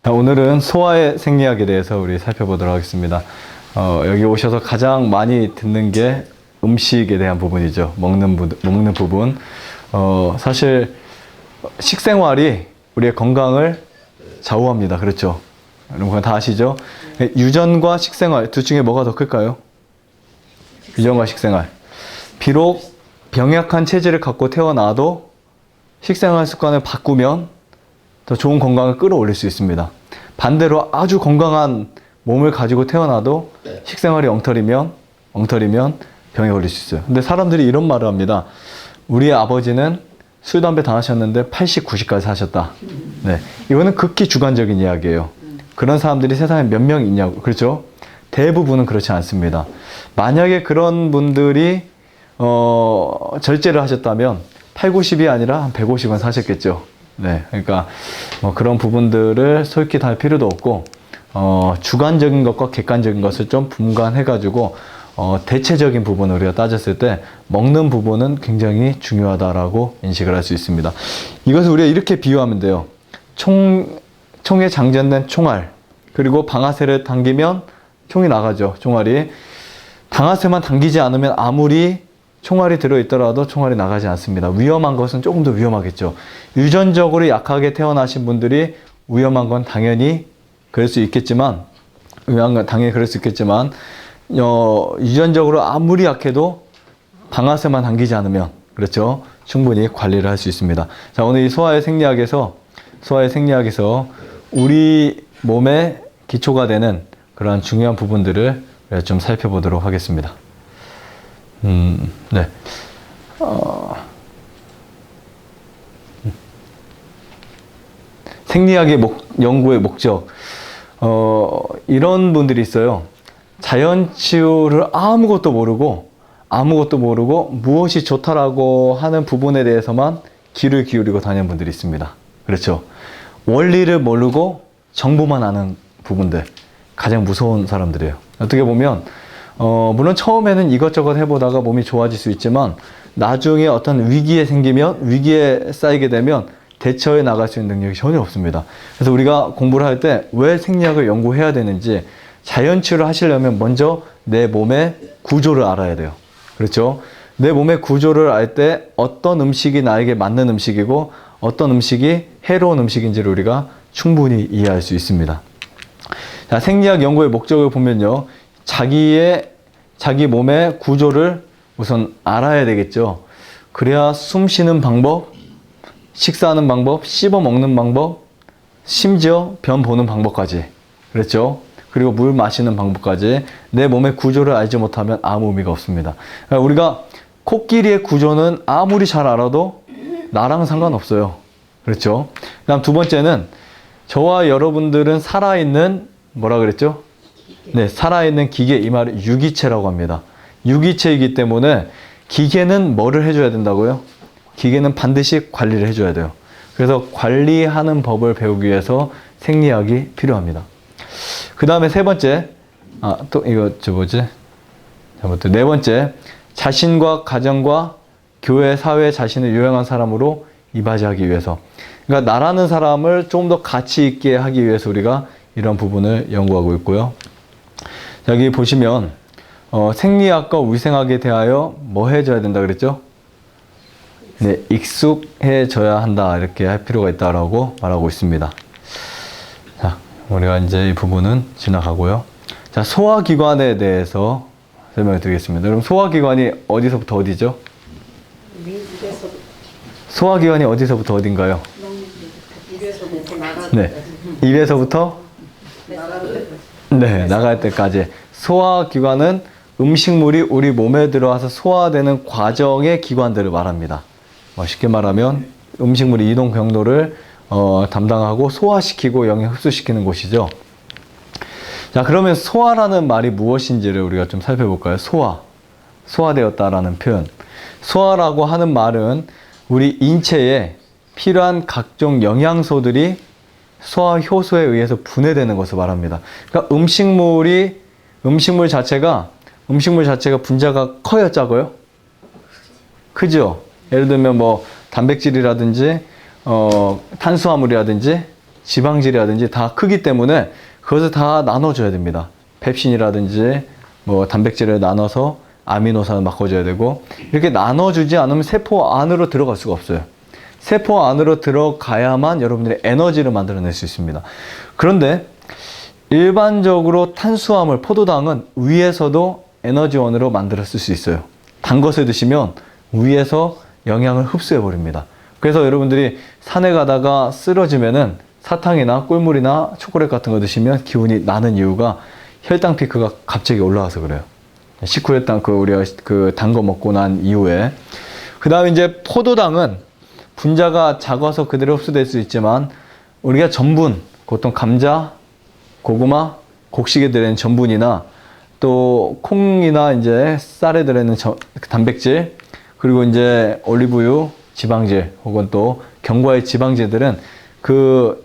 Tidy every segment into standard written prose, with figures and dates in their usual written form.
오늘은 소화의 생리학에 대해서 우리 살펴보도록 하겠습니다. 여기 오셔서 가장 많이 듣는 게 음식에 대한 부분이죠. 먹는 부분. 사실 식생활이 우리의 건강을 좌우합니다. 그렇죠? 여러분 다 아시죠? 유전과 식생활 둘 중에 뭐가 더 클까요? 유전과 식생활. 비록 병약한 체질을 갖고 태어나도 식생활 습관을 바꾸면 더 좋은 건강을 끌어올릴 수 있습니다. 반대로 아주 건강한 몸을 가지고 태어나도 식생활이 엉터리면 병에 걸릴 수 있어요. 근데 사람들이 이런 말을 합니다. 우리 아버지는 술, 담배 다 하셨는데 80, 90까지 사셨다. 네, 이거는 극히 주관적인 이야기예요. 그런 사람들이 세상에 몇 명 있냐고. 그렇죠? 대부분은 그렇지 않습니다. 만약에 그런 분들이 절제를 하셨다면 8, 90이 아니라 한 150은 사셨겠죠. 네, 그러니까 뭐 그런 부분들을 솔깃할 필요도 없고 주관적인 것과 객관적인 것을 좀 분간해가지고 대체적인 부분을 우리가 따졌을 때 먹는 부분은 굉장히 중요하다라고 인식을 할 수 있습니다. 이것을 우리가 이렇게 비유하면 돼요. 총에 장전된 총알, 그리고 방아쇠를 당기면 총이 나가죠. 총알이. 방아쇠만 당기지 않으면 아무리 총알이 들어있더라도 총알이 나가지 않습니다. 위험한 것은 조금 더 위험하겠죠. 유전적으로 약하게 태어나신 분들이 위험한 건 당연히 그럴 수 있겠지만, 유전적으로 아무리 약해도 방아쇠만 당기지 않으면, 그렇죠, 충분히 관리를 할 수 있습니다. 자, 오늘 이 소화의 생리학에서 우리 몸의 기초가 되는 그러한 중요한 부분들을 좀 살펴보도록 하겠습니다. 네. 생리학의 연구의 목적. 이런 분들이 있어요. 자연치유를 아무것도 모르고 무엇이 좋다라고 하는 부분에 대해서만 귀를 기울이고 다니는 분들이 있습니다. 그렇죠. 원리를 모르고 정보만 아는 부분들. 가장 무서운 사람들이에요. 어떻게 보면 물론 처음에는 이것저것 해보다가 몸이 좋아질 수 있지만 나중에 어떤 위기에 쌓이게 되면 대처해 나갈 수 있는 능력이 전혀 없습니다. 그래서 우리가 공부를 할 때 왜 생리학을 연구해야 되는지, 자연치유를 하시려면 먼저 내 몸의 구조를 알아야 돼요. 그렇죠? 내 몸의 구조를 알 때 어떤 음식이 나에게 맞는 음식이고 어떤 음식이 해로운 음식인지를 우리가 충분히 이해할 수 있습니다. 자, 생리학 연구의 목적을 보면요. 자기 몸의 구조를 우선 알아야 되겠죠. 그래야 숨 쉬는 방법, 식사하는 방법, 씹어 먹는 방법, 심지어 변 보는 방법까지. 그렇죠? 그리고 물 마시는 방법까지 내 몸의 구조를 알지 못하면 아무 의미가 없습니다. 그러니까 우리가 코끼리의 구조는 아무리 잘 알아도 나랑 상관없어요. 그렇죠? 그다음 두 번째는 저와 여러분들은 살아있는 뭐라 그랬죠? 네, 살아있는 기계, 이 말은 유기체라고 합니다. 유기체이기 때문에 기계는 뭐를 해줘야 된다고요? 기계는 반드시 관리를 해줘야 돼요. 그래서 관리하는 법을 배우기 위해서 생리학이 필요합니다. 그 다음에 세 번째, 네 번째, 자신과 가정과 교회, 사회 자신을 유용한 사람으로 이바지하기 위해서. 그러니까 나라는 사람을 조금 더 가치 있게 하기 위해서 우리가 이런 부분을 연구하고 있고요. 여기 보시면 생리학과 위생학에 대하여 뭐 해줘야 된다 그랬죠? 네, 익숙해져야 한다, 이렇게 할 필요가 있다라고 말하고 있습니다. 자, 우리가 이제 이 부분은 지나가고요. 자, 소화기관에 대해서 설명을 드리겠습니다. 여러분, 소화기관이 어디서부터 어디죠? 소화기관이 어디서부터 어딘가요? 네, 입에서부터 네, 나갈 때까지. 소화기관은 음식물이 우리 몸에 들어와서 소화되는 과정의 기관들을 말합니다. 쉽게 말하면 음식물의 이동 경로를 담당하고 소화시키고 영양 흡수시키는 곳이죠. 자, 그러면 소화라는 말이 무엇인지를 우리가 좀 살펴볼까요? 소화되었다라는 표현. 소화라고 하는 말은 우리 인체에 필요한 각종 영양소들이 소화 효소에 의해서 분해되는 것을 말합니다. 그러니까 음식물 자체가 분자가 커요, 작아요? 크죠? 예를 들면 뭐 단백질이라든지 탄수화물이라든지 지방질이라든지 다 크기 때문에 그것을 다 나눠줘야 됩니다. 펩신이라든지 뭐 단백질을 나눠서 아미노산을 바꿔줘야 되고, 이렇게 나눠주지 않으면 세포 안으로 들어갈 수가 없어요. 세포 안으로 들어가야만 여러분들이 에너지를 만들어낼 수 있습니다. 그런데 일반적으로 탄수화물, 포도당은 위에서도 에너지원으로 만들어 쓸 수 있어요. 단 것을 드시면 위에서 영양을 흡수해 버립니다. 그래서 여러분들이 산에 가다가 쓰러지면은 사탕이나 꿀물이나 초콜릿 같은 거 드시면 기운이 나는 이유가 혈당 피크가 갑자기 올라와서 그래요. 식후혈당, 우리가 단 거 먹고 난 이후에. 그 다음에 이제 포도당은 분자가 작아서 그대로 흡수될 수 있지만, 우리가 전분, 보통 감자, 고구마, 곡식에 들어있는 전분이나 또 콩이나 이제 쌀에 들어있는 단백질, 그리고 이제 올리브유, 지방질, 혹은 또 견과의 지방질들은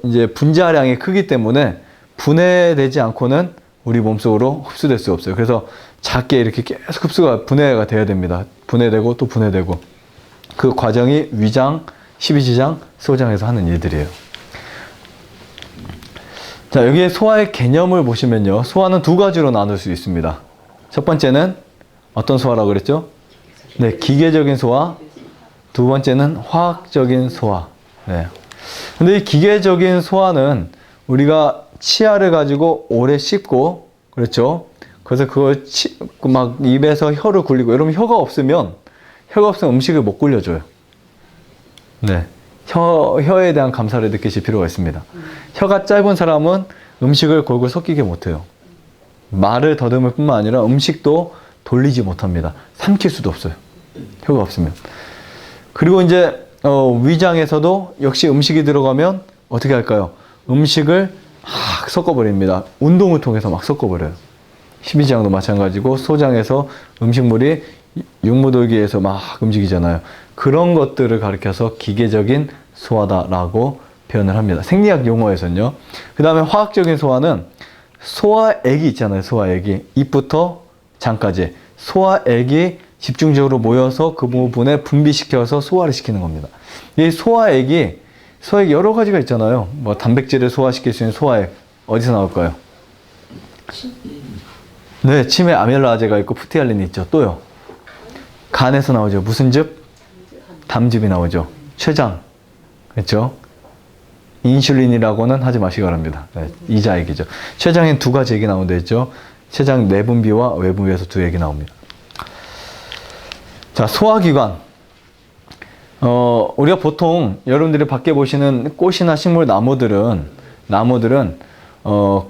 이제 분자량이 크기 때문에 분해되지 않고는 우리 몸속으로 흡수될 수 없어요. 그래서 작게 이렇게 계속 분해가 돼야 됩니다. 분해되고 또 분해되고. 그 과정이 위장, 십이지장, 소장에서 하는 일들이에요. 자, 여기에 소화의 개념을 보시면요. 소화는 두 가지로 나눌 수 있습니다. 첫 번째는 어떤 소화라고 그랬죠? 네, 기계적인 소화. 두 번째는 화학적인 소화. 네. 근데 이 기계적인 소화는 우리가 치아를 가지고 오래 씹고, 그렇죠? 그래서 그걸 막 입에서 혀를 굴리고, 여러분 혀가 없으면 음식을 못 굴려줘요. 네. 혀에 대한 감사를 느끼실 필요가 있습니다. 혀가 짧은 사람은 음식을 골고루 섞이게 못해요. 말을 더듬을 뿐만 아니라 음식도 돌리지 못합니다. 삼킬 수도 없어요. 혀가 없으면. 그리고 이제 위장에서도 역시 음식이 들어가면 어떻게 할까요? 음식을 막 섞어버립니다. 운동을 통해서 막 섞어버려요. 십이지장도 마찬가지고, 소장에서 음식물이 육무돌기에서 막 움직이잖아요. 그런 것들을 가리켜서 기계적인 소화다라고 표현을 합니다. 생리학 용어에서는요. 그 다음에 화학적인 소화는 소화액이 있잖아요. 소화액이. 입부터 장까지. 소화액이 집중적으로 모여서 그 부분에 분비시켜서 소화를 시키는 겁니다. 이 소화액이 여러 가지가 있잖아요. 뭐 단백질을 소화시킬 수 있는 소화액. 어디서 나올까요? 네, 침에 아밀라제가 있고 푸티알린이 있죠. 또요. 간에서 나오죠. 무슨 즙? 담즙이 나오죠. 췌장. 그렇죠? 인슐린이라고는 하지 마시기 바랍니다. 네, 이자액이죠. 췌장엔 두 가지 액이 나온다 했죠. 췌장 내분비와 외분비에서 두 액이 나옵니다. 자, 소화기관. 우리가 보통 여러분들이 밖에 보시는 꽃이나 식물, 나무들은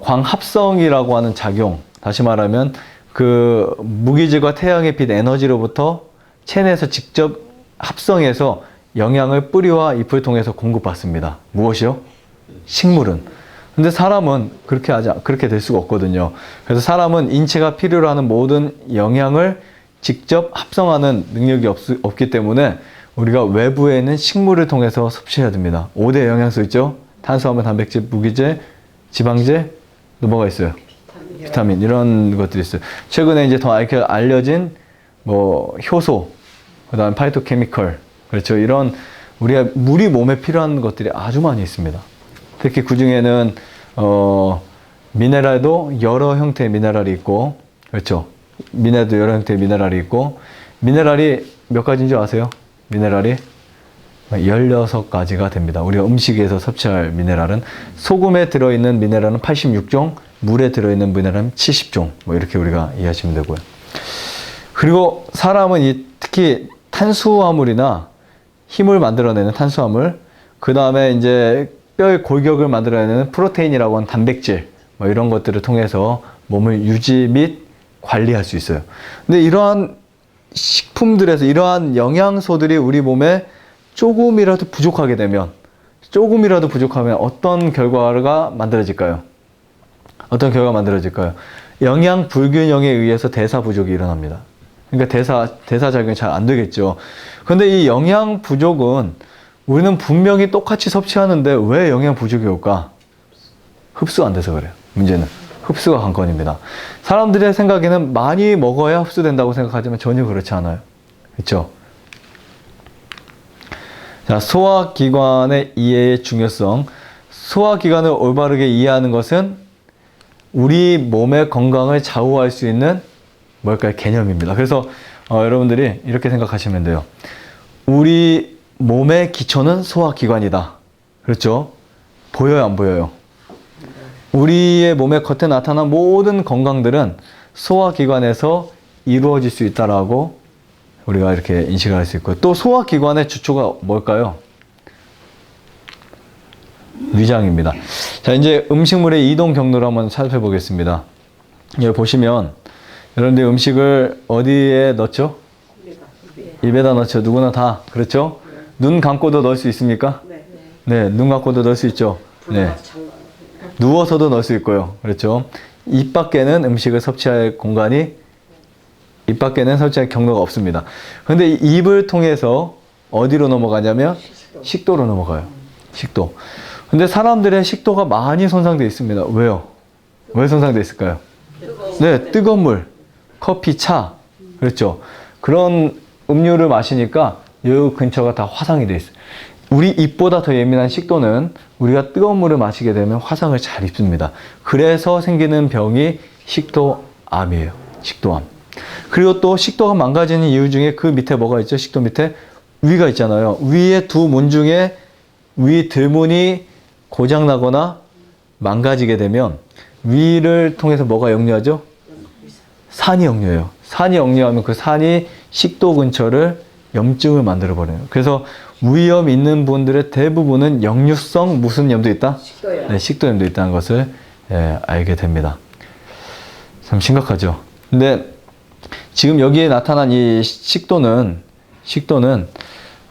광합성이라고 하는 작용, 다시 말하면 그 무기질과 태양의 빛 에너지로부터 체내에서 직접 합성해서 영양을 뿌리와 잎을 통해서 공급받습니다. 무엇이요? 식물은. 근데 사람은 그렇게 될 수가 없거든요. 그래서 사람은 인체가 필요로 하는 모든 영양을 직접 합성하는 능력이 없기 때문에 우리가 외부에 있는 식물을 통해서 섭취해야 됩니다. 5대 영양소 있죠? 탄수화물, 단백질, 무기질, 지방질, 또 뭐가 있어요? 비타민, 이런 것들이 있어요. 최근에 이제 더 알려진 뭐 효소, 그 다음 파이토케미컬, 그렇죠. 이런 우리 몸에 필요한 것들이 아주 많이 있습니다. 특히 그 중에는 미네랄도 여러 형태의 미네랄이 있고, 그렇죠. 미네랄도 여러 형태의 미네랄이 있고, 미네랄이 몇 가지인 줄 아세요? 미네랄이 16가지가 됩니다. 우리가 음식에서 섭취할 미네랄은, 소금에 들어있는 미네랄은 86종, 물에 들어있는 미네랄은 70종, 뭐 이렇게 우리가 이해하시면 되고요. 그리고 사람은 특히 탄수화물이나 힘을 만들어내는 탄수화물, 그 다음에 이제 뼈의 골격을 만들어내는 프로테인이라고 하는 단백질, 뭐 이런 것들을 통해서 몸을 유지 및 관리할 수 있어요. 근데 이러한 식품들에서 이러한 영양소들이 우리 몸에 조금이라도 부족하면 어떤 결과가 만들어질까요? 영양 불균형에 의해서 대사 부족이 일어납니다. 그러니까 대사 작용이 잘 안 되겠죠. 그런데 이 영양 부족은 우리는 분명히 똑같이 섭취하는데 왜 영양 부족이 올까? 흡수가 안 돼서 그래요. 문제는 흡수가 관건입니다. 사람들의 생각에는 많이 먹어야 흡수된다고 생각하지만 전혀 그렇지 않아요. 그렇죠? 자, 소화기관의 이해의 중요성. 소화기관을 올바르게 이해하는 것은 우리 몸의 건강을 좌우할 수 있는 뭘까요? 개념입니다. 그래서 여러분들이 이렇게 생각하시면 돼요. 우리 몸의 기초는 소화기관이다. 그렇죠? 보여요, 안 보여요? 우리의 몸의 겉에 나타난 모든 건강들은 소화기관에서 이루어질 수 있다라고 우리가 이렇게 인식을 할 수 있고요. 또 소화기관의 주초가 뭘까요? 위장입니다. 자, 이제 음식물의 이동 경로를 한번 살펴보겠습니다. 여기 보시면 여러분들 음식을 어디에 넣죠? 입에다 넣죠. 누구나 다. 그렇죠? 눈 감고도 넣을 수 있습니까? 네, 눈 감고도 넣을 수 있죠. 네. 누워서도 넣을 수 있고요. 그렇죠? 입 밖에는 음식을 섭취할 공간이, 입 밖에는 섭취할 경로가 없습니다. 그런데 입을 통해서 어디로 넘어가냐면 식도로 넘어가요. 식도. 근데 사람들의 식도가 많이 손상되어 있습니다. 왜요? 왜 손상되어 있을까요? 네, 뜨거운 물, 커피, 차. 그렇죠? 그런 음료를 마시니까 이 근처가 다 화상이 되어 있어요. 우리 입보다 더 예민한 식도는 우리가 뜨거운 물을 마시게 되면 화상을 잘 입습니다. 그래서 생기는 병이 식도암이에요. 식도암. 그리고 또 식도가 망가지는 이유 중에 그 밑에 뭐가 있죠? 식도 밑에 위가 있잖아요. 위에 두 문 중에 위 들문이 고장나거나 망가지게 되면 위를 통해서 뭐가 역류하죠? 산이 역류해요. 산이 역류하면 그 산이 식도 근처를 염증을 만들어 버려요. 그래서 위염 있는 분들의 대부분은 역류성 무슨 염도 있다? 식도염. 네, 식도염도 있다는 것을 알게 됩니다. 참 심각하죠. 근데 지금 여기에 나타난 이 식도는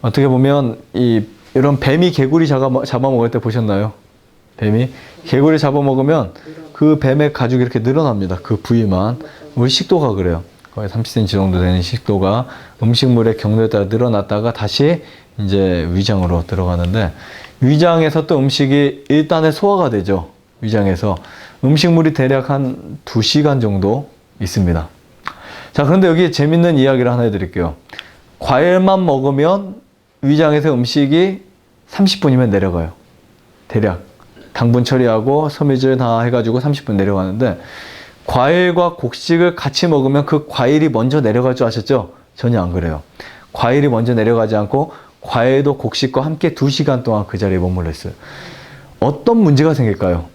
어떻게 보면 이런 뱀이 개구리 잡아먹을 때 보셨나요? 뱀이 개구리 잡아먹으면 그 뱀의 가죽이 이렇게 늘어납니다. 그 부위만. 우리 식도가 그래요. 거의 30cm 정도 되는 식도가 음식물의 경로에 따라 늘어났다가 다시 이제 위장으로 들어가는데, 위장에서 또 음식이 일단은 소화가 되죠. 위장에서 음식물이 대략 한 2시간 정도 있습니다. 자, 그런데 여기 재밌는 이야기를 하나 해드릴게요. 과일만 먹으면 위장에서 음식이 30분이면 내려가요. 대략 당분 처리하고 섬유질 다 해가지고 30분 내려가는데, 과일과 곡식을 같이 먹으면 그 과일이 먼저 내려갈 줄 아셨죠? 전혀 안 그래요. 과일이 먼저 내려가지 않고 과일도 곡식과 함께 2시간 동안 그 자리에 머물러 있어요. 어떤 문제가 생길까요?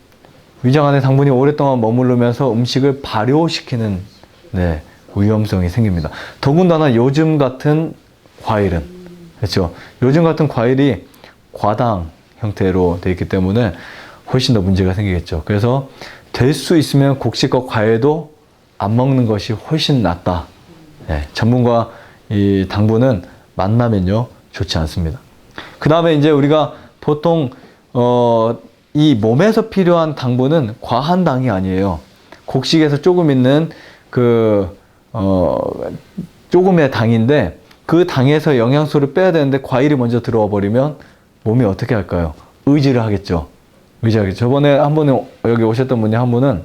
위장 안에 당분이 오랫동안 머무르면서 음식을 발효시키는 위험성이 생깁니다. 더군다나 요즘 같은 과일은, 그렇죠? 요즘 같은 과일이 과당 형태로 되어 있기 때문에 훨씬 더 문제가 생기겠죠. 그래서 될 수 있으면 곡식과 과일도 안 먹는 것이 훨씬 낫다. 전분과 이 당분은 만나면요 좋지 않습니다. 그 다음에 이제 우리가 보통 이 몸에서 필요한 당분은 과한 당이 아니에요. 곡식에서 조금 있는 조금의 당인데, 그 당에서 영양소를 빼야 되는데 과일이 먼저 들어와 버리면 몸이 어떻게 할까요? 의지를 하겠죠. 저번에 한 번에 여기 오셨던 분이 한 분은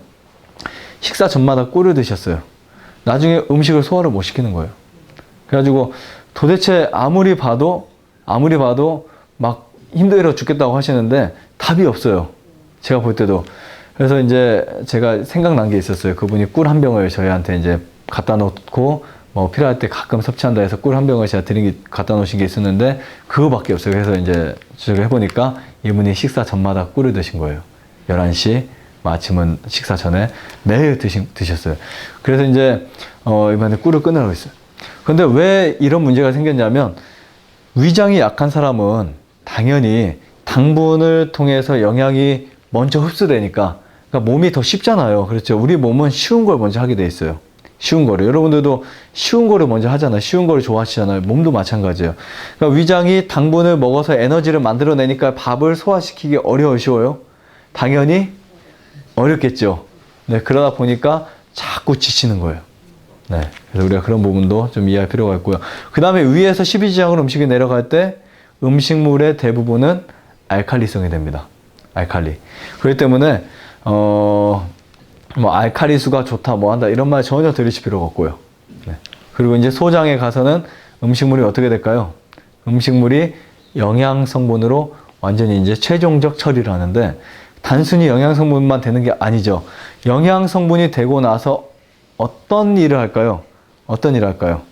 식사 전마다 꿀을 드셨어요. 나중에 음식을 소화를 못 시키는 거예요. 그래가지고 도대체 아무리 봐도 막 힘들어 죽겠다고 하시는데 답이 없어요. 제가 볼 때도. 그래서 이제 제가 생각난 게 있었어요. 그분이 꿀 한 병을 저희한테 이제 갖다 놓고 뭐 필요할 때 가끔 섭취한다 해서 꿀 한 병을 제가 갖다 놓으신 게 있었는데 그거밖에 없어요. 그래서 이제 제가 해보니까 이분이 식사 전마다 꿀을 드신 거예요. 11시, 아침은 식사 전에 매일 드셨어요. 그래서 이제 이번에 꿀을 끊으라고 했어요. 근데 왜 이런 문제가 생겼냐면, 위장이 약한 사람은 당연히 당분을 통해서 영양이 먼저 흡수되니까, 그러니까 몸이 더 쉽잖아요. 그렇죠? 우리 몸은 쉬운 걸 먼저 하게 돼 있어요. 쉬운 거를. 여러분들도 쉬운 거를 먼저 하잖아요. 쉬운 거를 좋아하시잖아요. 몸도 마찬가지예요. 그러니까 위장이 당분을 먹어서 에너지를 만들어내니까 밥을 소화시키기 쉬워요? 당연히 어렵겠죠. 네, 그러다 보니까 자꾸 지치는 거예요. 네, 그래서 우리가 그런 부분도 좀 이해할 필요가 있고요. 그 다음에 위에서 십이지장으로 음식이 내려갈 때 음식물의 대부분은 알칼리성이 됩니다. 알칼리. 그렇기 때문에 뭐 알칼리수가 좋다 뭐 한다 이런 말 전혀 들으실 필요가 없고요. 네. 그리고 이제 소장에 가서는 음식물이 어떻게 될까요? 음식물이 영양 성분으로 완전히 이제 최종적 처리를 하는데 단순히 영양성분만 되는 게 아니죠. 영양성분이 되고 나서 어떤 일을 할까요? 어떤 일을 할까요?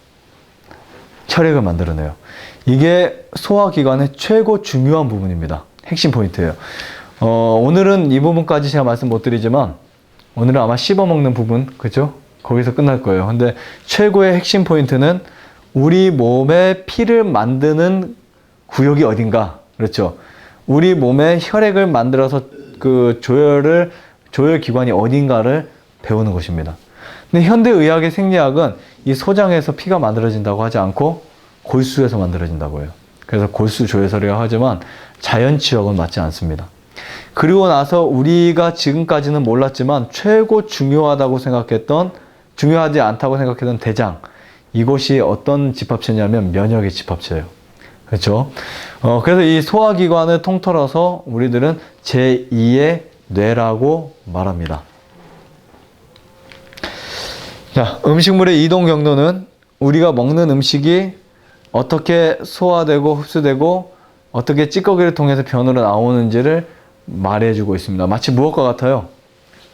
혈액을 만들어내요. 이게 소화기관의 최고 중요한 부분입니다. 핵심 포인트예요. 오늘은 이 부분까지 제가 말씀 못 드리지만 오늘은 아마 씹어먹는 부분, 그죠? 거기서 끝날 거예요. 근데 최고의 핵심 포인트는 우리 몸에 피를 만드는 구역이 어딘가, 그렇죠? 우리 몸에 혈액을 만들어서 그 조혈 기관이 어딘가를 배우는 것입니다. 근데 현대의학의 생리학은 이 소장에서 피가 만들어진다고 하지 않고 골수에서 만들어진다고 해요. 그래서 골수 조혈설이라고 하지만 자연치역은 맞지 않습니다. 그리고 나서 우리가 지금까지는 몰랐지만 최고 중요하지 않다고 생각했던 대장, 이곳이 어떤 집합체냐면 면역의 집합체예요. 그렇죠? 그래서 이 소화기관을 통틀어서 우리들은 제2의 뇌라고 말합니다. 자, 음식물의 이동 경로는 우리가 먹는 음식이 어떻게 소화되고 흡수되고 어떻게 찌꺼기를 통해서 변으로 나오는지를 말해주고 있습니다. 마치 무엇과 같아요?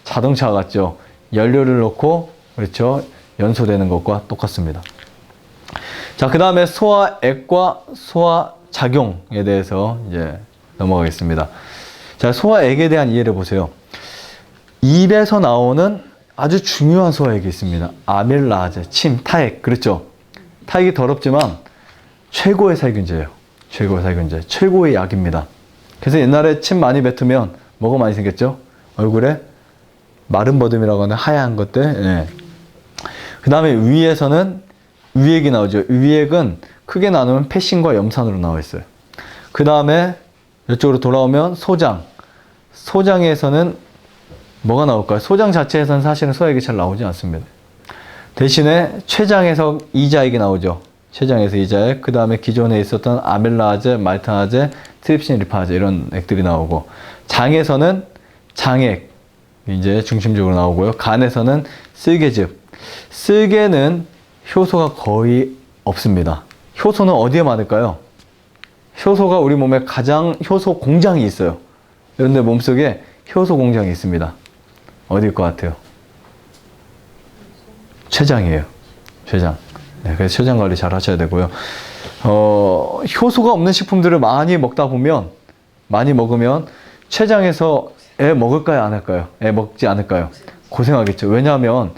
자동차 같죠? 연료를 넣고, 그렇죠? 연소되는 것과 똑같습니다. 자, 그 다음에 소화액과 소화작용에 대해서 이제 넘어가겠습니다. 자, 소화액에 대한 이해를 보세요. 입에서 나오는 아주 중요한 소화액이 있습니다. 아밀라제, 침, 타액. 그렇죠? 타액이 더럽지만 최고의 살균제예요. 최고의 살균제. 최고의 약입니다. 그래서 옛날에 침 많이 뱉으면 뭐가 많이 생겼죠? 얼굴에 마른 버듬이라고 하는 하얀 것들. 예. 그 다음에 위에서는 위액이 나오죠. 위액은 크게 나누면 패신과 염산으로 나와 있어요. 그 다음에 이쪽으로 돌아오면 소장. 소장에서는 뭐가 나올까요? 소장 자체에서는 사실은 소액이 잘 나오지 않습니다. 대신에 췌장에서 이자액이 나오죠. 췌장에서 이자액. 그 다음에 기존에 있었던 아밀라제, 말타제, 트립신, 리파제 이런 액들이 나오고, 장에서는 장액 이제 중심적으로 나오고요. 간에서는 쓸개즙. 쓸개는 효소가 거의 없습니다. 효소는 어디에 많을까요? 효소가 우리 몸에 가장 효소 공장이 있어요. 그런데 몸속에 효소 공장이 있습니다. 어디일 것 같아요? 췌장이에요. 췌장. 네, 그래서 췌장 관리 잘 하셔야 되고요. 효소가 없는 식품들을 많이 먹으면 췌장에서 애 먹을까요? 안 할까요? 애 먹지 않을까요? 고생하겠죠. 왜냐하면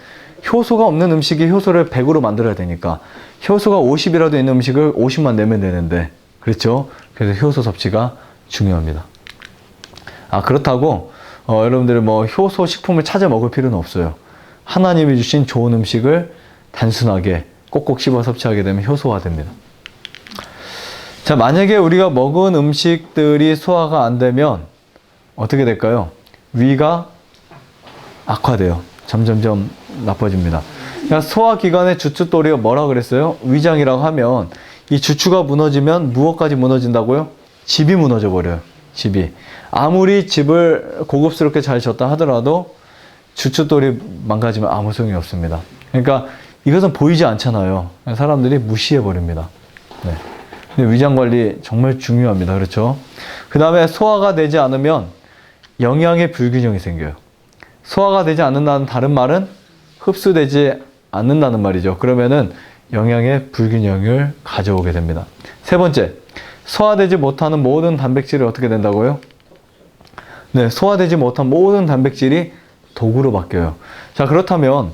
효소가 없는 음식이 효소를 100으로 만들어야 되니까 효소가 50이라도 있는 음식을 50만 내면 되는데, 그렇죠? 그래서 효소 섭취가 중요합니다. 그렇다고 여러분들이 뭐 효소 식품을 찾아 먹을 필요는 없어요. 하나님이 주신 좋은 음식을 단순하게 꼭꼭 씹어 섭취하게 되면 효소화됩니다. 자, 만약에 우리가 먹은 음식들이 소화가 안 되면 어떻게 될까요? 위가 악화돼요. 점점점 나빠집니다. 그러니까 소화기관의 주춧돌이가 뭐라 그랬어요? 위장이라고 하면 이 주추가 무너지면 무엇까지 무너진다고요? 집이 무너져 버려요. 집이. 아무리 집을 고급스럽게 잘 졌다 하더라도 주춧돌이 망가지면 아무 소용이 없습니다. 그러니까 이것은 보이지 않잖아요. 사람들이 무시해 버립니다. 네. 근데 위장 관리 정말 중요합니다. 그렇죠? 그 다음에 소화가 되지 않으면 영양의 불균형이 생겨요. 소화가 되지 않는다는 다른 말은 흡수되지 않는다는 말이죠. 그러면은 영양의 불균형을 가져오게 됩니다. 세 번째, 소화되지 못하는 모든 단백질이 어떻게 된다고요? 네, 소화되지 못한 모든 단백질이 독으로 바뀌어요. 자, 그렇다면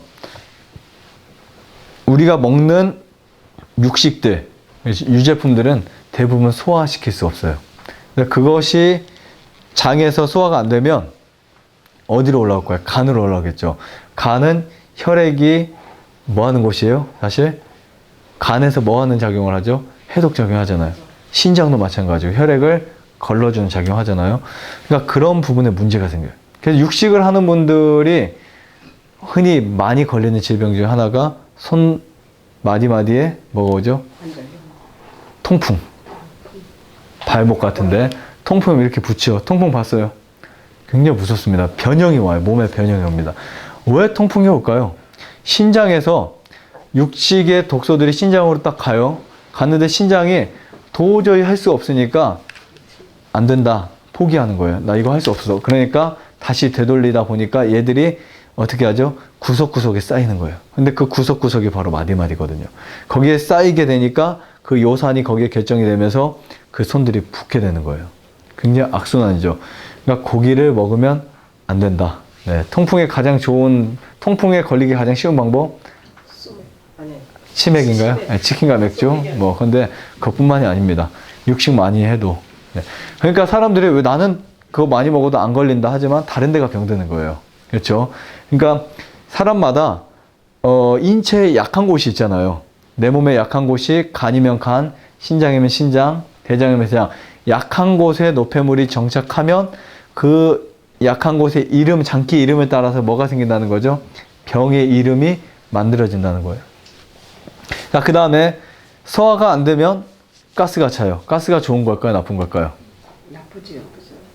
우리가 먹는 육식들, 유제품들은 대부분 소화시킬 수 없어요. 그것이 장에서 소화가 안 되면 어디로 올라올까요? 간으로 올라오겠죠. 간은 혈액이 뭐 하는 곳이에요? 사실 간에서 뭐 하는 작용을 하죠? 해독 작용하잖아요. 신장도 마찬가지고 혈액을 걸러주는 작용하잖아요. 그러니까 그런 부분에 문제가 생겨요. 그래서 육식을 하는 분들이 흔히 많이 걸리는 질병 중에 하나가 손 마디마디에 뭐가 오죠? 통풍. 발목 같은데 통풍을 이렇게 붙여. 통풍 봤어요? 굉장히 무섭습니다. 변형이 와요. 몸에 변형이 옵니다. 왜 통풍이 올까요? 신장에서 육식의 독소들이 신장으로 딱 가요. 갔는데 신장이 도저히 할 수 없으니까 안 된다. 포기하는 거예요. 나 이거 할 수 없어. 그러니까 다시 되돌리다 보니까 얘들이 어떻게 하죠? 구석구석에 쌓이는 거예요. 근데 그 구석구석이 바로 마디마디거든요. 거기에 쌓이게 되니까 그 요산이 거기에 결정이 되면서 그 손들이 붓게 되는 거예요. 굉장히 악순환이죠. 그러니까 고기를 먹으면 안 된다. 네, 통풍에 걸리기 가장 쉬운 방법? 치맥인가요? 네, 치킨과 맥주? 뭐, 근데 그것뿐만이 아닙니다. 육식 많이 해도. 네. 그러니까 사람들이 왜 나는 그거 많이 먹어도 안 걸린다 하지만 다른 데가 병드는 거예요. 그렇죠? 그러니까 사람마다 인체에 약한 곳이 있잖아요. 내 몸에 약한 곳이 간이면 간, 신장이면 신장, 대장이면 대장. 약한 곳에 노폐물이 정착하면 그 약한 곳의 이름, 장기 이름에 따라서 뭐가 생긴다는 거죠? 병의 이름이 만들어진다는 거예요. 자, 그 다음에 소화가 안 되면 가스가 차요. 가스가 좋은 걸까요? 나쁜 걸까요? 나쁘지요.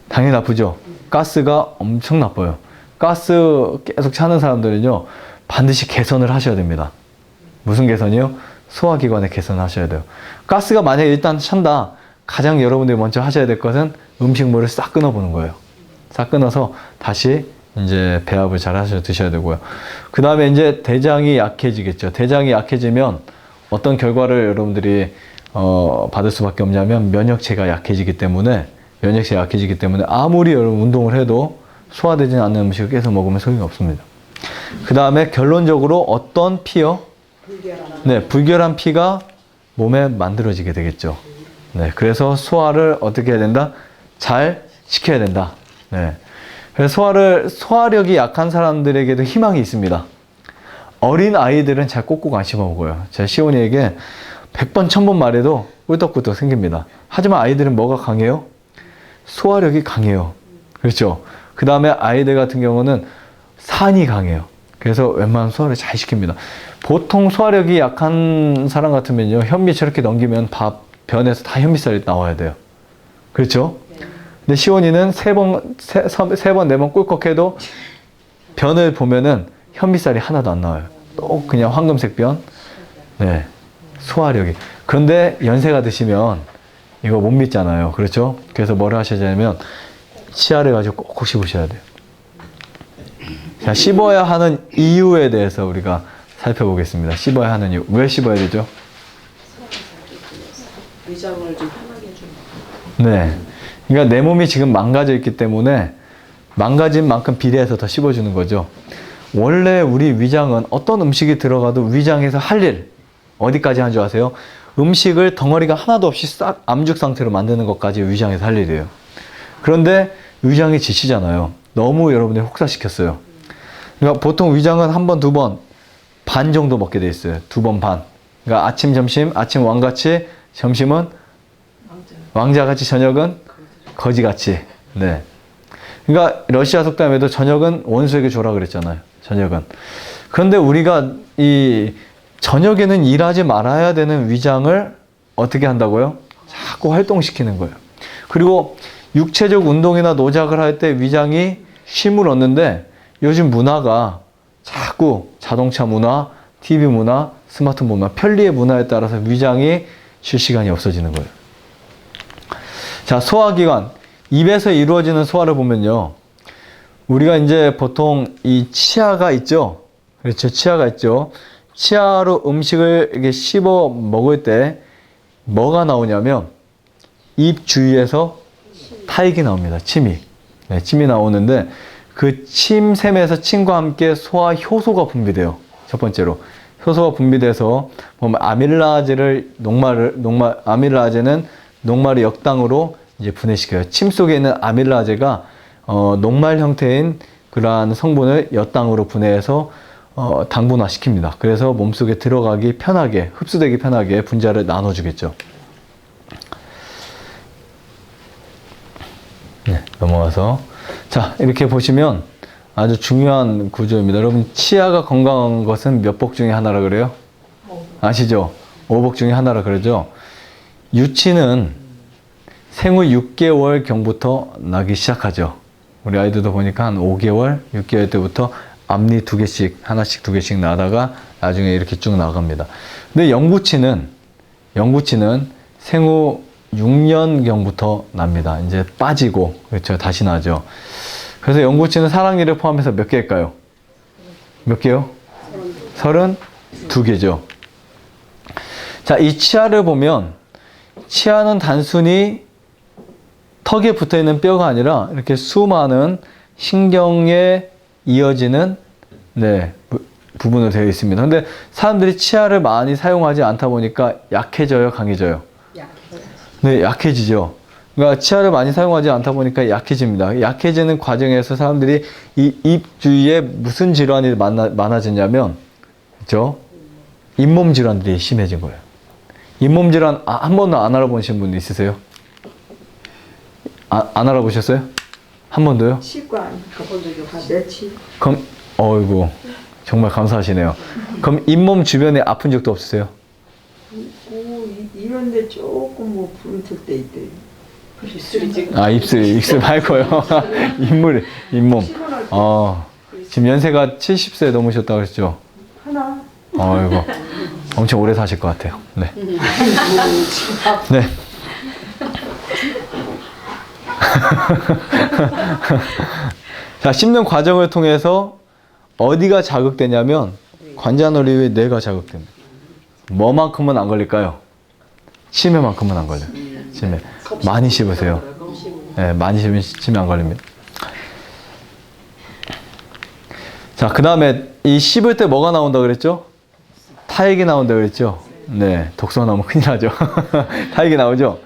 당연히 나쁘죠. 가스가 엄청 나빠요. 가스 계속 차는 사람들은요, 반드시 개선을 하셔야 됩니다. 무슨 개선이요? 소화기관의 개선을 하셔야 돼요. 가스가 만약에 일단 찬다, 가장 여러분들이 먼저 하셔야 될 것은 음식물을 싹 끊어보는 거예요. 싹 끊어서 다시 이제 배합을 잘 하셔서 드셔야 되고요. 그 다음에 이제 대장이 약해지겠죠. 대장이 약해지면 어떤 결과를 여러분들이 받을 수밖에 없냐면 면역체가 약해지기 때문에 아무리 여러분 운동을 해도 소화되지 않는 음식을 계속 먹으면 소용이 없습니다. 그 다음에 결론적으로 어떤 피요? 네, 불결한 피가 몸에 만들어지게 되겠죠. 네, 그래서 소화를 어떻게 해야 된다? 잘 시켜야 된다. 네. 그래서 소화력이 약한 사람들에게도 희망이 있습니다. 어린 아이들은 잘 꼭꼭 안 씹어 먹어요. 제가 시온이에게 100번, 1000번 말해도 꿀떡꿀떡 생깁니다. 하지만 아이들은 뭐가 강해요? 소화력이 강해요. 그렇죠? 그 다음에 아이들 같은 경우는 산이 강해요. 그래서 웬만하면 소화를 잘 시킵니다. 보통 소화력이 약한 사람 같으면요, 현미 저렇게 넘기면 변에서 다 현미살이 나와야 돼요. 그렇죠? 근데 시온이는 세 번, 4번 꿀꺽해도 변을 보면은 현미살이 하나도 안 나와요. 또 그냥 황금색 변. 네. 소화력이. 그런데 연세가 드시면 이거 못 믿잖아요. 그렇죠? 그래서 뭐를 하셔야 되냐면 치아를 가지고 꼭꼭 씹으셔야 돼요. 자, 씹어야 하는 이유에 대해서 우리가 살펴보겠습니다. 씹어야 하는 이유. 왜 씹어야 되죠? 위장을 좀 편하게 해주는. 네. 그러니까 내 몸이 지금 망가져 있기 때문에 망가진 만큼 비례해서 더 씹어주는 거죠. 원래 우리 위장은 어떤 음식이 들어가도 위장에서 할 일, 어디까지 한 줄 아세요? 음식을 덩어리가 하나도 없이 싹 암죽 상태로 만드는 것까지 위장에서 할 일이에요. 그런데 위장이 지치잖아요. 너무 여러분들이 혹사시켰어요. 그러니까 보통 위장은 한 번, 2번, 반 정도 먹게 돼 있어요. 2번 반. 그러니까 아침, 점심, 아침 왕같이, 점심은 왕자같이, 저녁은 거지같이. 네. 그러니까 러시아 속담에도 저녁은 원수에게 줘라 그랬잖아요. 저녁은. 그런데 우리가 이 저녁에는 일하지 말아야 되는 위장을 어떻게 한다고요? 자꾸 활동시키는 거예요. 그리고 육체적 운동이나 노작을 할 때 위장이 쉼을 얻는데 요즘 문화가 자꾸 자동차 문화, TV 문화, 스마트폰 문화, 편리의 문화에 따라서 위장이 쉴 시간이 없어지는 거예요. 자, 소화기관. 입에서 이루어지는 소화를 보면요. 우리가 이제 보통 이 치아가 있죠. 그렇죠. 치아가 있죠. 치아로 음식을 이렇게 씹어 먹을 때 뭐가 나오냐면 입 주위에서 타액이 나옵니다. 침이. 네, 침이 나오는데 그 침샘에서 침과 함께 소화 효소가 분비돼요. 첫 번째로. 효소가 분비돼서 보면 아밀라제는 녹말을 역당으로 이제 분해시켜요. 침 속에 있는 아밀라제가 녹말 형태인 그러한 성분을 엿당으로 분해해서 당분화 시킵니다. 그래서 몸속에 들어가기 편하게, 흡수되기 편하게 분자를 나눠주겠죠. 네, 넘어가서. 자, 이렇게 보시면 아주 중요한 구조입니다. 여러분, 치아가 건강한 것은 몇 복 중에 하나라 그래요? 아시죠? 5복 중에 하나라 그러죠? 유치는 생후 6개월 경부터 나기 시작하죠. 우리 아이들도 보니까 한 5개월, 6개월 때부터 앞니 2개씩, 하나씩 2개씩 나다가 나중에 이렇게 쭉 나갑니다. 근데 영구치는 생후 6년경부터 납니다. 이제 빠지고, 그렇죠. 다시 나죠. 그래서 영구치는 사랑니를 포함해서 몇 개일까요? 몇 개요? 32개죠. 자, 이 치아를 보면, 치아는 단순히 턱에 붙어 있는 뼈가 아니라 이렇게 수많은 신경에 이어지는 부분으로 되어 있습니다. 근데 사람들이 치아를 많이 사용하지 않다 보니까 약해져요, 강해져요? 약해요. 네, 약해지죠. 그러니까 치아를 많이 사용하지 않다 보니까 약해집니다. 약해지는 과정에서 사람들이 이 입 주위에 무슨 질환이 많아지냐면, 그렇죠? 잇몸 질환들이 심해진 거예요. 잇몸 질환 한 번도 안 알아보신 분 있으세요? 안 알아보셨어요? 한 번도요? 치과 가본 적이 없어요. 며칠. 그럼 어이구 정말 감사하시네요. 그럼 잇몸 주변에 아픈 적도 없으세요? 이런데 조금 뭐 부르틀 때 있대. 입술이 지금. 입술 말고요. 잇몸. 지금 연세가 70세 넘으셨다고 그랬죠? 하나. 어이구 엄청 오래 사실 것 같아요. 네. 네. 자, 씹는 과정을 통해서 어디가 자극되냐면 관자놀이의 뇌가 자극됩니다. 뭐만큼은 안 걸릴까요? 치매만큼은 안 걸려요. 치매. 많이 씹으세요. 네, 많이 씹으면 치매 안 걸립니다. 자, 그 다음에 이 씹을 때 뭐가 나온다 그랬죠? 타액이 나온다 그랬죠? 네, 독소가 나오면 큰일 나죠. 타액이 나오죠?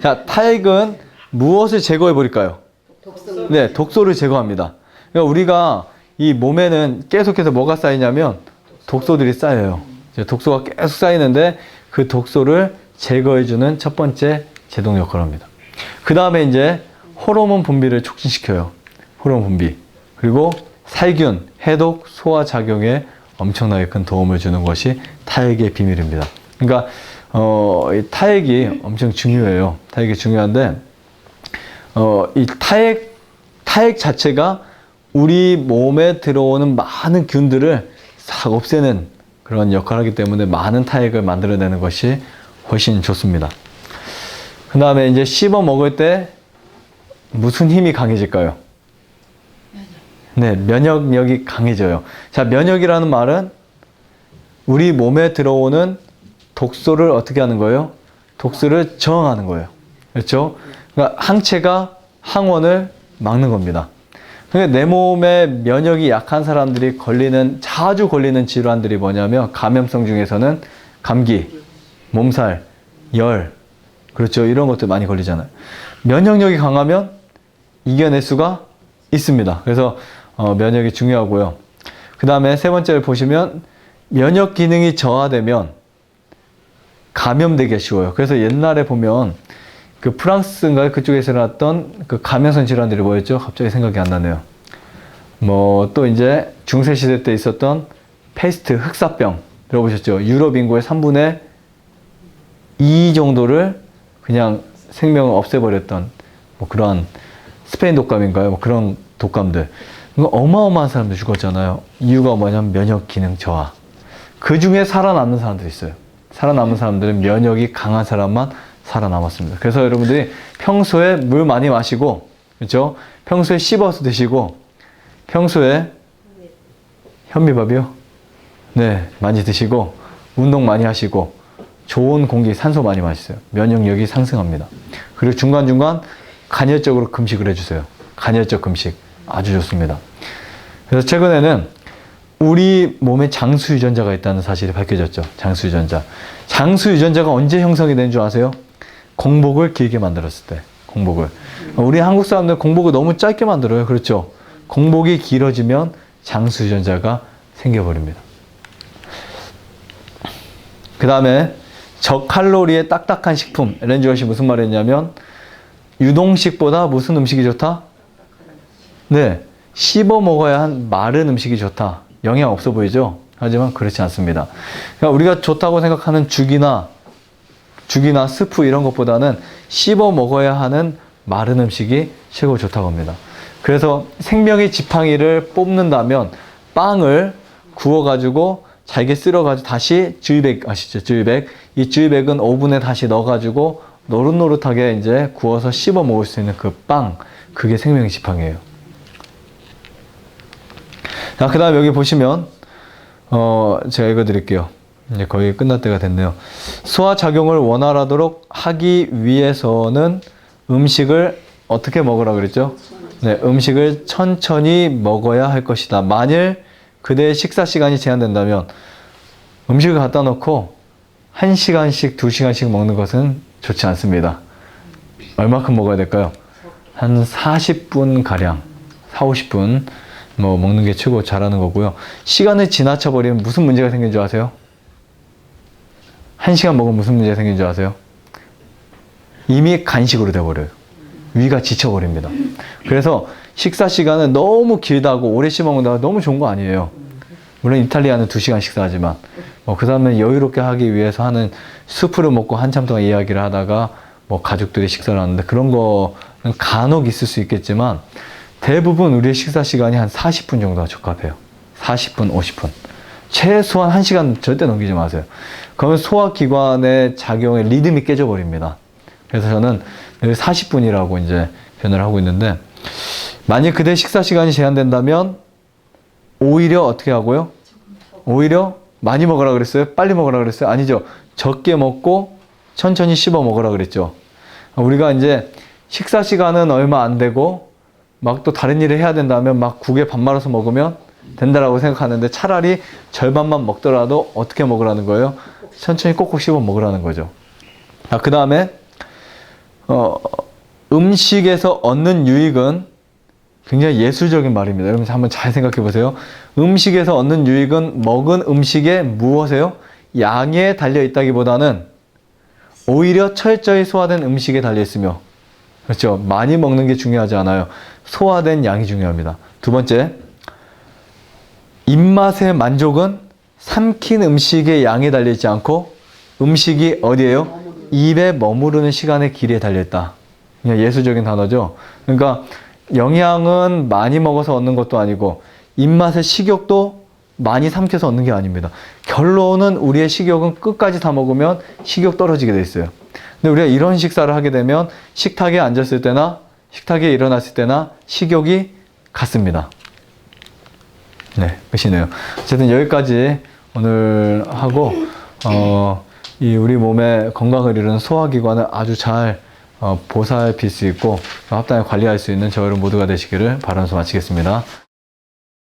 자, 타액은 무엇을 제거해 버릴까요? 네, 독소를 제거합니다. 그러니까 우리가 이 몸에는 계속해서 뭐가 쌓이냐면 독소들이 쌓여요. 독소가 계속 쌓이는데 그 독소를 제거해주는 첫 번째 제동 역할을 합니다. 그 다음에 이제 호르몬 분비를 촉진시켜요. 호르몬 분비. 그리고 살균, 해독, 소화 작용에 엄청나게 큰 도움을 주는 것이 타액의 비밀입니다. 그러니까 이 타액이 엄청 중요해요. 타액이 중요한데 이 타액 자체가 우리 몸에 들어오는 많은 균들을 싹 없애는 그런 역할을 하기 때문에 많은 타액을 만들어내는 것이 훨씬 좋습니다. 그 다음에 이제 씹어 먹을 때 무슨 힘이 강해질까요? 네, 면역력이 강해져요. 자, 면역이라는 말은 우리 몸에 들어오는 독소를 어떻게 하는 거예요? 독소를 저항하는 거예요. 그렇죠? 그러니까 항체가 항원을 막는 겁니다. 그러니까 내 몸에 면역이 약한 사람들이 자주 걸리는 질환들이 뭐냐면 감염성 중에서는 감기, 몸살, 열, 그렇죠? 이런 것들 많이 걸리잖아요. 면역력이 강하면 이겨낼 수가 있습니다. 그래서 면역이 중요하고요. 그 다음에 세 번째를 보시면 면역 기능이 저하되면 감염되기 쉬워요. 그래서 옛날에 보면 그 프랑스인가 그쪽에서 일어났던 그 감염성 질환들이 뭐였죠? 갑자기 생각이 안 나네요. 뭐 또 이제 중세시대 때 있었던 페스트, 흑사병 들어보셨죠? 유럽 인구의 3분의 2 정도를 그냥 생명을 없애버렸던 뭐 그런 스페인 독감인가요? 뭐 그런 독감들. 어마어마한 사람들 죽었잖아요. 이유가 뭐냐면 면역 기능 저하. 그 중에 살아남는 사람들이 있어요. 살아남은 사람들은 면역이 강한 사람만 살아남았습니다. 그래서 여러분들이 평소에 물 많이 마시고, 그렇죠? 평소에 씹어서 드시고, 평소에 현미밥이요? 네, 많이 드시고, 운동 많이 하시고, 좋은 공기, 산소 많이 마시세요. 면역력이 상승합니다. 그리고 중간중간 간헐적으로 금식을 해주세요. 간헐적 금식. 아주 좋습니다. 그래서 최근에는 우리 몸에 장수 유전자가 있다는 사실이 밝혀졌죠. 장수 유전자. 장수 유전자가 언제 형성이 되는 줄 아세요? 공복을 길게 만들었을 때. 공복을. 우리 한국 사람들 공복을 너무 짧게 만들어요. 그렇죠? 공복이 길어지면 장수 유전자가 생겨버립니다. 그 다음에 저칼로리의 딱딱한 식품. 엘렌 지 화이트이 무슨 말을 했냐면 유동식보다 무슨 음식이 좋다? 네, 씹어 먹어야 한 마른 음식이 좋다. 영양 없어 보이죠? 하지만 그렇지 않습니다. 그러니까 우리가 좋다고 생각하는 죽이나 스프 이런 것보다는 씹어 먹어야 하는 마른 음식이 최고 좋다고 합니다. 그래서 생명의 지팡이를 뽑는다면 빵을 구워가지고 잘게 쓸어가지고 다시 주유백 아시죠? 주유백. 이 주유백은 오븐에 다시 넣어가지고 노릇노릇하게 이제 구워서 씹어 먹을 수 있는 그 빵, 그게 생명의 지팡이에요. 자, 그 다음 여기 보시면 제가 읽어드릴게요. 이제 거의 끝날 때가 됐네요. 소화 작용을 원활하도록 하기 위해서는 음식을 어떻게 먹으라 그랬죠? 네, 음식을 천천히 먹어야 할 것이다. 만일 그대의 식사 시간이 제한된다면 음식을 갖다 놓고 1시간씩, 2시간씩 먹는 것은 좋지 않습니다. 얼마큼 먹어야 될까요? 한 40분 가량, 4, 50분 뭐 먹는 게 최고 잘하는 거고요. 시간을 지나쳐 버리면 무슨 문제가 생긴 줄 아세요? 1시간 먹으면 무슨 문제가 생긴 줄 아세요? 이미 간식으로 돼버려요. 위가 지쳐버립니다. 그래서 식사 시간은 너무 길다고 오래 씹어먹는다고 너무 좋은 거 아니에요. 물론 이탈리아는 2시간 식사하지만 그 다음에 여유롭게 하기 위해서 하는 수프를 먹고 한참 동안 이야기를 하다가 뭐 가족들이 식사를 하는데 그런 거는 간혹 있을 수 있겠지만 대부분 우리의 식사 시간이 한 40분 정도가 적합해요. 40분, 50분. 최소한 1시간 절대 넘기지 마세요. 그러면 소화기관의 작용의 리듬이 깨져버립니다. 그래서 저는 40분이라고 이제 표현을 하고 있는데, 만약 그대 식사 시간이 제한된다면, 오히려 어떻게 하고요? 오히려 많이 먹으라 그랬어요? 빨리 먹으라 그랬어요? 아니죠. 적게 먹고 천천히 씹어 먹으라 그랬죠. 우리가 이제 식사 시간은 얼마 안 되고, 막 또 다른 일을 해야 된다면 막 국에 밥 말아서 먹으면 된다라고 생각하는데 차라리 절반만 먹더라도 어떻게 먹으라는 거예요? 천천히 꼭꼭 씹어 먹으라는 거죠. 그 다음에 음식에서 얻는 유익은 굉장히 예술적인 말입니다. 여러분 한번 잘 생각해 보세요. 음식에서 얻는 유익은 먹은 음식의 무엇에요? 양에 달려 있다기보다는 오히려 철저히 소화된 음식에 달려 있으며, 그렇죠? 많이 먹는 게 중요하지 않아요. 소화된 양이 중요합니다. 두 번째, 입맛의 만족은 삼킨 음식의 양에 달려있지 않고 음식이 어디에요? 입에 머무르는 시간의 길이에 달려있다. 그냥 예술적인 단어죠. 그러니까 영양은 많이 먹어서 얻는 것도 아니고 입맛의 식욕도 많이 삼켜서 얻는 게 아닙니다. 결론은 우리의 식욕은 끝까지 다 먹으면 식욕 떨어지게 돼 있어요. 근데 우리가 이런 식사를 하게 되면 식탁에 앉았을 때나 식탁에 일어났을 때나 식욕이 같습니다. 네, 끝이네요. 어쨌든 여기까지 오늘 하고 이 우리 몸의 건강을 이루는 소화기관을 아주 잘 보살필 수 있고 합당하게 관리할 수 있는 저희 모두가 되시기를 바라면서 마치겠습니다.